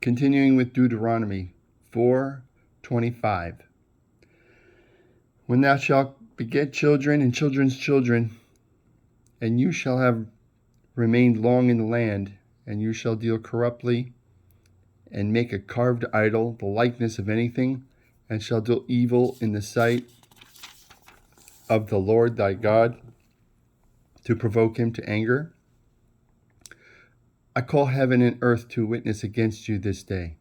Continuing with Deuteronomy 4:25. When thou shalt beget children and children's children, and you shall have remained long in the land, and you shall deal corruptly, and make a carved idol, the likeness of anything, and shall do evil in the sight of the Lord thy God, to provoke him to anger, I call heaven and earth to witness against you this day,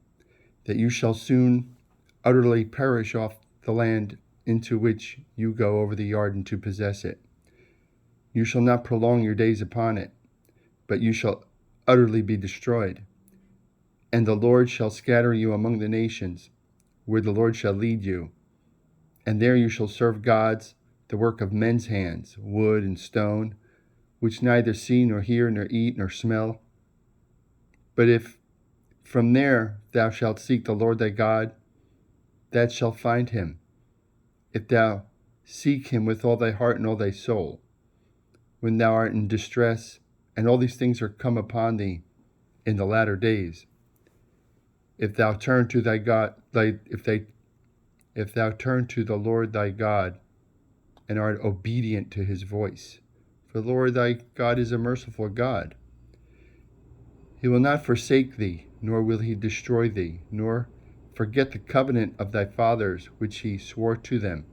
that you shall soon utterly perish off the land into which you go over the Jordan to possess it. You shall not prolong your days upon it, but you shall utterly be destroyed. And the Lord shall scatter you among the nations, where the Lord shall lead you. And there you shall serve gods, the work of men's hands, wood and stone, which neither see nor hear nor eat nor smell. But if from there thou shalt seek the Lord thy God, that shalt find him, if thou seek him with all thy heart and all thy soul, when thou art in distress, and all these things are come upon thee in the latter days. If thou turn to thy God, if thou turn to the Lord thy God, and art obedient to his voice, for the Lord thy God is a merciful God. He will not forsake thee, nor will he destroy thee, nor forget the covenant of thy fathers which he swore to them.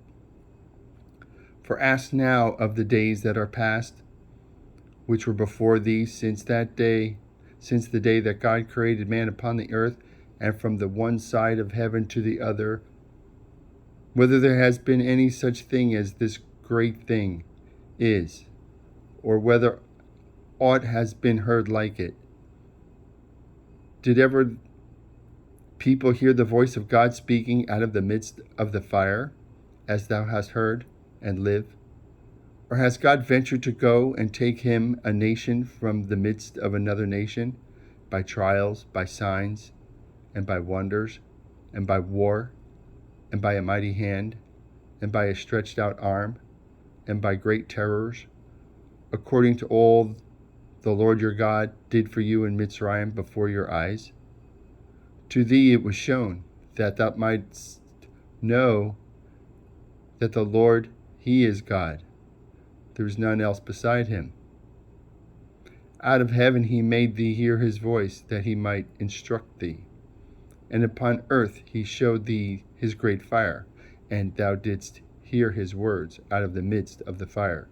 For ask now of the days that are past, which were before thee, since the day that God created man upon the earth, and from the one side of heaven to the other, whether there has been any such thing as this great thing is, or whether aught has been heard like it. Did ever people hear the voice of God speaking out of the midst of the fire, as thou hast heard, and live? Or has God ventured to go and take him a nation from the midst of another nation, by trials, by signs, and by wonders, and by war, and by a mighty hand, and by a stretched out arm, and by great terrors, according to all the Lord your God did for you in Mitzrayim before your eyes? To thee it was shown, that thou mightst know that the Lord, he is God. There is none else beside him. Out of heaven he made thee hear his voice, that he might instruct thee. And upon earth he showed thee his great fire, and thou didst hear his words out of the midst of the fire.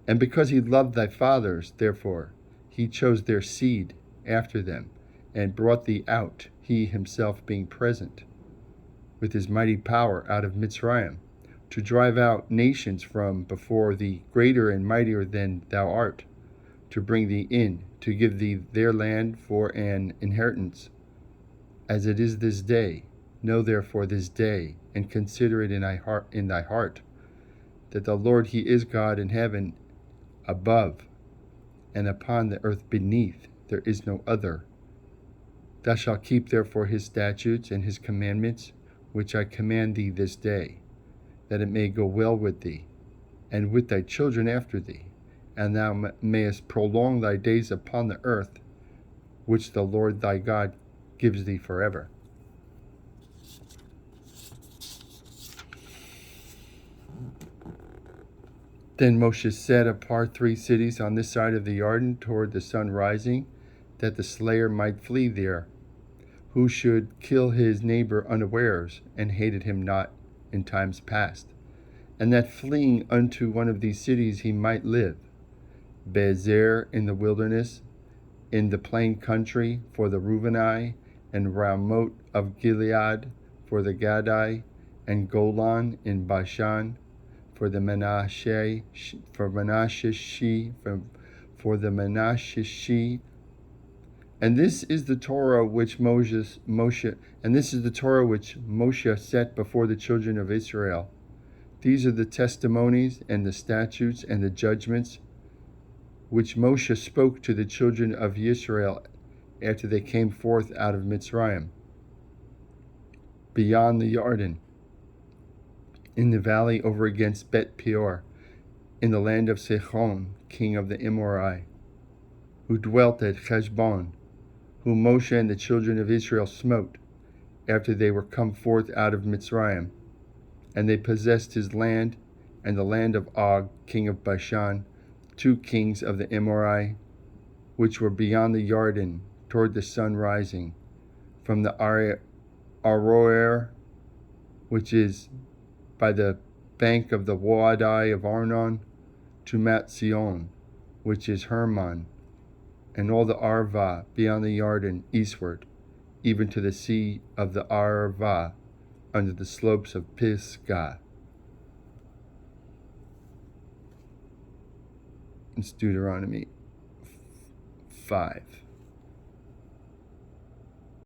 And because he loved thy fathers, therefore he chose their seed after them, and brought thee out, he himself being present, with his mighty power out of Mitzrayim, to drive out nations from before thee, greater and mightier than thou art, to bring thee in, to give thee their land for an inheritance, as it is this day. Know therefore this day, and consider it in thy heart, that the Lord he is God in heaven above, and upon the earth beneath there is no other. Thou shalt keep therefore his statutes and his commandments, which I command thee this day, that it may go well with thee, and with thy children after thee, and thou mayest prolong thy days upon the earth, which the Lord thy God gives thee forever. Then Moshe set apart 3 cities on this side of the Jordan toward the sun rising, that the slayer might flee there, who should kill his neighbor unawares, and hated him not in times past, and that fleeing unto one of these cities he might live. Bezer in the wilderness, in the plain country for the Reubenite, and Ramoth of Gilead for the Gadai, and Golan in Bashan for the Manasseh, and this is the Torah which Moshe set before the children of Israel. These are the testimonies and the statutes and the judgments which Moshe spoke to the children of Israel after they came forth out of Mitzrayim, beyond the Jordan, in the valley over against Bet Peor, in the land of Sihon, king of the Amorite, who dwelt at Heshbon, whom Moshe and the children of Israel smote, after they were come forth out of Mitzrayim. And they possessed his land, and the land of Og, king of Bashan, 2 kings of the Amorite, which were beyond the Jordan, toward the sun rising, from the Aroer, which is by the bank of the Wadi of Arnon, to Mount Sion, which is Hermon, and all the Arva beyond the Jordan eastward, even to the sea of the Arva, under the slopes of Pisgah. It's Deuteronomy 5.